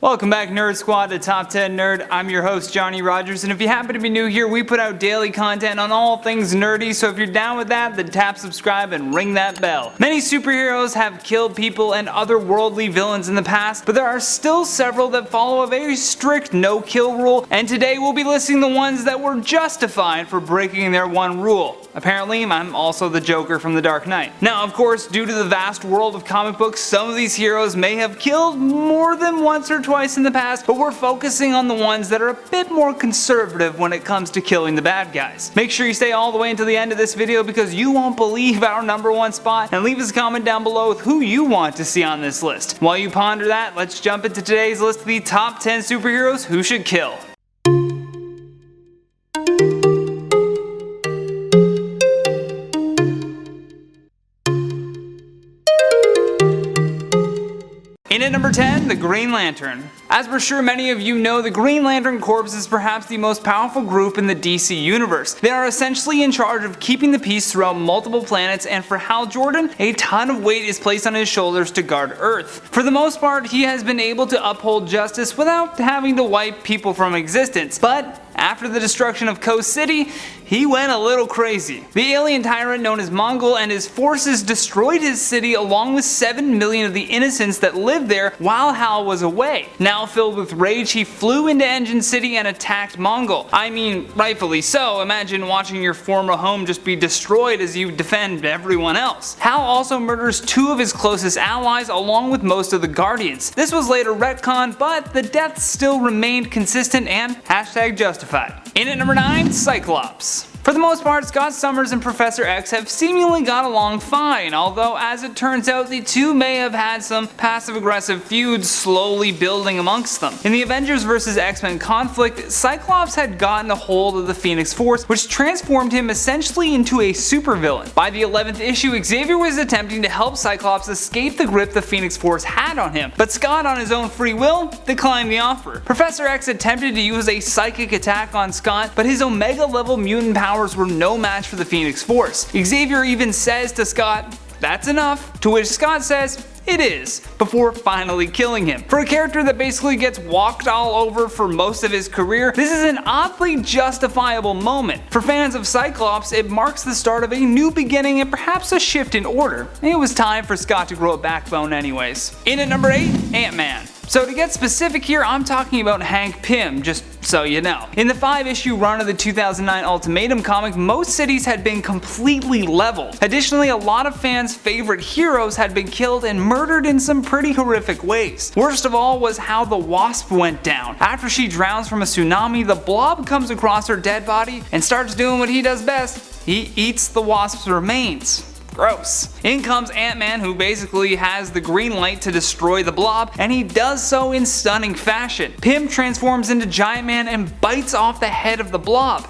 Welcome back, Nerd Squad, to Top 10 Nerd. I'm your host, Johnny Rogers, and if you happen to be new here, we put out daily content on all things nerdy, so if you're down with that, then tap subscribe and ring that bell. Many superheroes have killed people and otherworldly villains in the past, but there are still several that follow a very strict no-kill rule, and today we'll be listing the ones that were justified for breaking their one rule. Apparently, I'm also the Joker from The Dark Knight. Now, of course, due to the vast world of comic books, some of these heroes may have killed more than once or twice in the past, but we're focusing on the ones that are a bit more conservative when it comes to killing the bad guys. Make sure you stay all the way until the end of this video because you won't believe our number one spot, and leave us a comment down below with who you want to see on this list. While you ponder that, let's jump into today's list of the top 10 superheroes who should kill. In at number 10, the Green Lantern. As we're sure many of you know, the Green Lantern Corps is perhaps the most powerful group in the DC universe. They are essentially in charge of keeping the peace throughout multiple planets, and for Hal Jordan, a ton of weight is placed on his shoulders to guard Earth. For the most part, he has been able to uphold justice without having to wipe people from existence, but after the destruction of Coast City, he went a little crazy. The alien tyrant known as Mongul and his forces destroyed his city along with 7 million of the innocents that lived there while Hal was away. Now filled with rage, he flew into Engine City and attacked Mongul. I mean, rightfully so. Imagine watching your former home just be destroyed as you defend everyone else. Hal also murders 2 of his closest allies along with most of the Guardians. This was later retconned, but the deaths still remained consistent and #justified. In at number 9, Cyclops. For the most part, Scott Summers and Professor X have seemingly got along fine, although as it turns out the two may have had some passive-aggressive feuds slowly building amongst them. In the Avengers vs. X-Men conflict, Cyclops had gotten a hold of the Phoenix Force, which transformed him essentially into a supervillain. By the 11th issue, Xavier was attempting to help Cyclops escape the grip the Phoenix Force had on him, but Scott on his own free will declined the offer. Professor X attempted to use a psychic attack on Scott, but his Omega-level mutant powers were no match for the Phoenix Force. Xavier even says to Scott, "That's enough," to which Scott says, "It is," before finally killing him. For a character that basically gets walked all over for most of his career, this is an oddly justifiable moment. For fans of Cyclops, it marks the start of a new beginning and perhaps a shift in order. It was time for Scott to grow a backbone anyways. In at number 8, Ant-Man. So to get specific here, I'm talking about Hank Pym, just so you know. In the 5-issue run of the 2009 Ultimatum comic, most cities had been completely leveled. Additionally, a lot of fans' favorite heroes had been killed and murdered in some pretty horrific ways. Worst of all was how the Wasp went down. After she drowns from a tsunami, the Blob comes across her dead body and starts doing what he does best. He eats the Wasp's remains. Gross. In comes Ant-Man, who basically has the green light to destroy the Blob, and he does so in stunning fashion. Pym transforms into Giant Man and bites off the head of the Blob.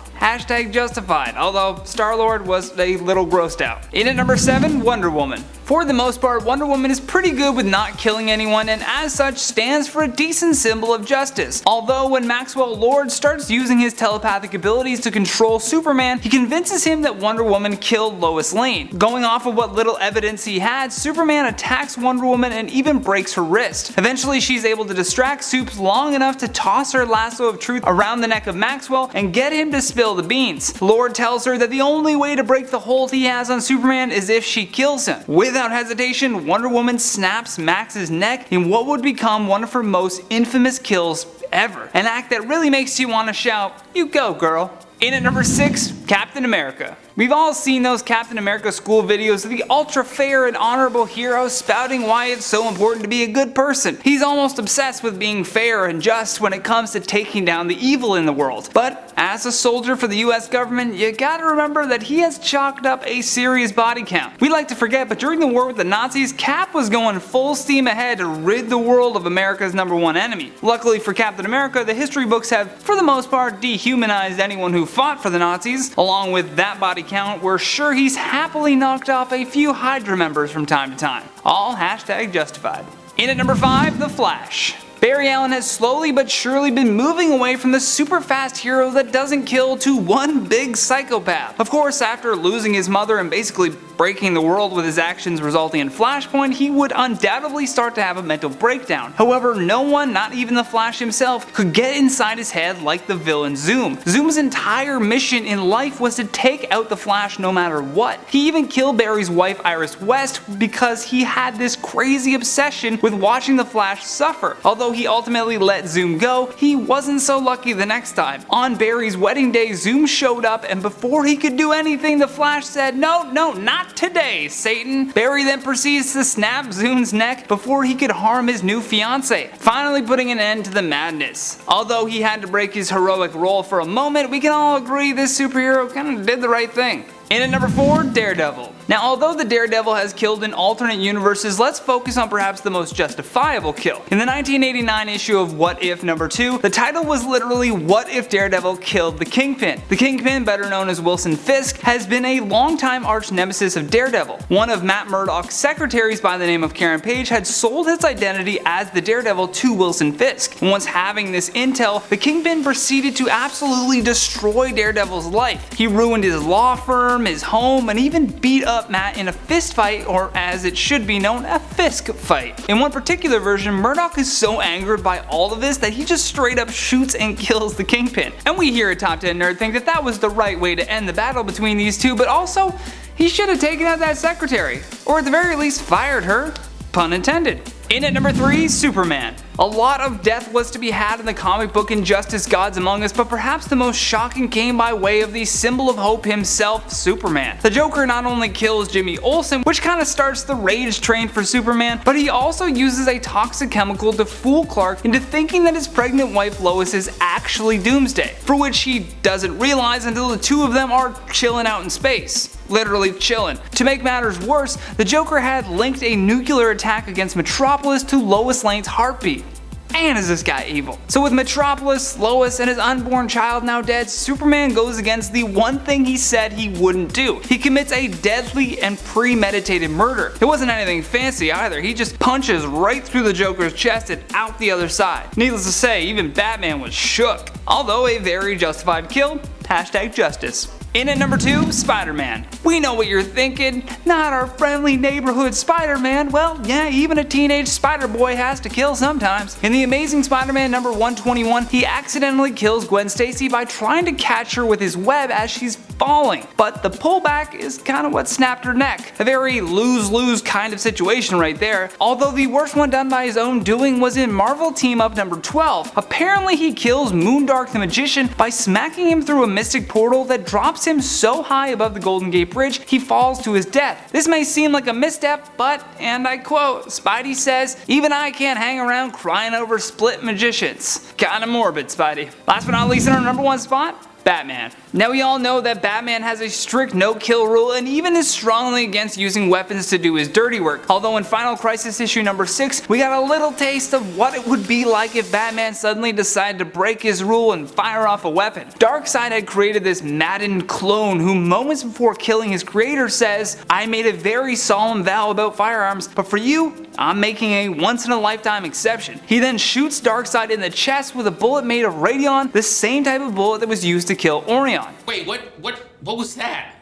#justified, although Star-Lord was a little grossed out. In at number 7, Wonder Woman. For the most part, Wonder Woman is pretty good with not killing anyone and as such stands for a decent symbol of justice. Although when Maxwell Lord starts using his telepathic abilities to control Superman, he convinces him that Wonder Woman killed Lois Lane. Going off of what little evidence he had, Superman attacks Wonder Woman and even breaks her wrist. Eventually she's able to distract Supes long enough to toss her lasso of truth around the neck of Maxwell and get him to spill the beans. Lord tells her that the only way to break the hold he has on Superman is if she kills him. Without hesitation, Wonder Woman snaps Max's neck in what would become one of her most infamous kills ever. An act that really makes you want to shout, "You go, girl." In at number 6, Captain America. We've all seen those Captain America school videos of the ultra fair and honorable hero spouting why it's so important to be a good person. He's almost obsessed with being fair and just when it comes to taking down the evil in the world. But as a soldier for the US government, you gotta remember that he has chalked up a serious body count. We like to forget, but during the war with the Nazis, Cap was going full steam ahead to rid the world of America's #1 enemy. Luckily for Captain America, the history books have, for the most part, dehumanized anyone who fought for the Nazis. Along with that body count, we're sure he's happily knocked off a few Hydra members from time to time. All #justified. In at number 5, The Flash. Barry Allen has slowly but surely been moving away from the super fast hero that doesn't kill to one big psychopath. Of course, after losing his mother and basically breaking the world with his actions resulting in Flashpoint, he would undoubtedly start to have a mental breakdown. However, no one, not even the Flash himself, could get inside his head like the villain Zoom. Zoom's entire mission in life was to take out the Flash no matter what. He even killed Barry's wife Iris West because he had this crazy obsession with watching the Flash suffer. Although he ultimately let Zoom go, he wasn't so lucky the next time. On Barry's wedding day, Zoom showed up, and before he could do anything, the Flash said, "No, not today, Satan." Barry then proceeds to snap Zoom's neck before he could harm his new fiancée, finally putting an end to the madness. Although he had to break his heroic role for a moment, we can all agree this superhero kind of did the right thing. In at number 4, Daredevil. Now, although the Daredevil has killed in alternate universes, let's focus on perhaps the most justifiable kill. In the 1989 issue of What If number 2, the title was literally What If Daredevil Killed the Kingpin. The Kingpin, better known as Wilson Fisk, has been a longtime arch nemesis of Daredevil. One of Matt Murdock's secretaries by the name of Karen Page had sold his identity as the Daredevil to Wilson Fisk. Once having this intel, the Kingpin proceeded to absolutely destroy Daredevil's life. He ruined his law firm, his home, and even beat up Matt in a fist fight, or as it should be known, a Fisk fight. In one particular version, Murdock is so angered by all of this that he just straight up shoots and kills the Kingpin. And we here at Top 10 Nerd think that that was the right way to end the battle between these two, but also, he should have taken out that secretary, or at the very least fired her. Pun intended. In at number 3, Superman. A lot of death was to be had in the comic book Injustice Gods Among Us, but perhaps the most shocking came by way of the symbol of hope himself, Superman. The Joker not only kills Jimmy Olsen, which kind of starts the rage train for Superman, but he also uses a toxic chemical to fool Clark into thinking that his pregnant wife Lois is actually Doomsday, for which he doesn't realize until the two of them are chilling out in space. Literally chillin'. To make matters worse, the Joker had linked a nuclear attack against Metropolis to Lois Lane's heartbeat. Man, is this guy evil. So with Metropolis, Lois, and his unborn child now dead, Superman goes against the one thing he said he wouldn't do. He commits a deadly and premeditated murder. It wasn't anything fancy either, he just punches right through the Joker's chest and out the other side. Needless to say, even Batman was shook. Although a very justified kill, #justice. In at number 2, Spider-Man. We know what you're thinking, not our friendly neighborhood Spider-Man. Well, yeah, even a teenage Spider-Boy has to kill sometimes. In The Amazing Spider-Man number 121, he accidentally kills Gwen Stacy by trying to catch her with his web as she's falling. But the pullback is kind of what snapped her neck. A very lose-lose kind of situation right there. Although the worst one done by his own doing was in Marvel Team Up number 12. Apparently he kills Moondark the Magician by smacking him through a mystic portal that drops him so high above the Golden Gate Bridge he falls to his death. This may seem like a misstep, but, and I quote, Spidey says, "Even I can't hang around crying over split magicians." Kinda morbid, Spidey. Last but not least, in our number 1 spot, Batman. Now we all know that Batman has a strict no-kill rule and even is strongly against using weapons to do his dirty work. Although in Final Crisis issue number 6, we got a little taste of what it would be like if Batman suddenly decided to break his rule and fire off a weapon. Darkseid had created this maddened clone who moments before killing his creator says, "I made a very solemn vow about firearms, but for you, I'm making a once-in-a-lifetime exception." He then shoots Darkseid in the chest with a bullet made of radion, the same type of bullet that was used to kill Orion. Wait, what was that?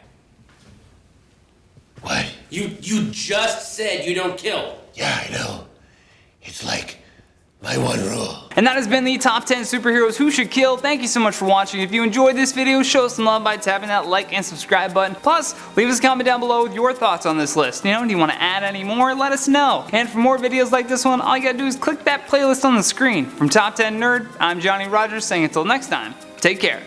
What? You just said you don't kill. Yeah, I know. It's like my one rule. And that has been the top 10 superheroes who should kill. Thank you so much for watching. If you enjoyed this video, show us some love by tapping that like and subscribe button. Plus, leave us a comment down below with your thoughts on this list. Do you want to add any more? Let us know. And for more videos like this one, all you gotta do is click that playlist on the screen. From Top 10 Nerd, I'm Johnny Rogers saying until next time, take care.